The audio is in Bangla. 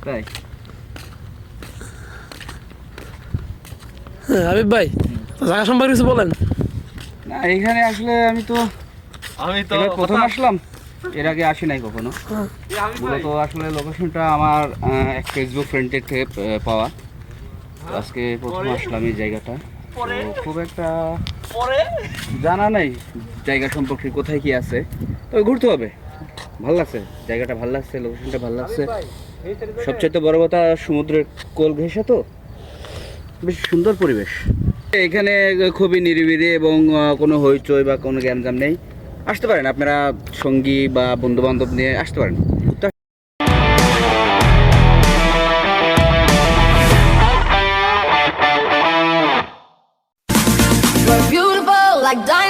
তাই হাবিব ভাই জায়গা সম্পর্কে কিছু বলেন। না এখানে আসলে আমি তো এবার প্রথম আসলাম, এর আগে আসি নাই কখনো। মূলত আসলে লোকেশনটা আমার এক ফেসবুক ফ্রেন্ডের থেকে পাওয়া। তো আজকে প্রথম আসলাম এই জায়গাটা, তো খুব একটা জানা নাই জায়গা সম্পর্কে কোথায় কি আছে, তবে ঘুরতে হবে। ভালো লাগছে জায়গাটা, ভালো লাগছে, লোকেশনটা ভালো লাগছে। সবচেয়ে বড় কথা সমুদ্রের কোল ঘেঁষে তো বেশ সুন্দর পরিবেশ। এখানে খুবই নিরিবিলি এবং কোনো হইচই বা কোনো গ্যাঞ্জাম নেই। আসতে পারেন আপনারা সঙ্গী বা বন্ধু বান্ধব নিয়ে আসতে পারেন। You're beautiful like diamonds.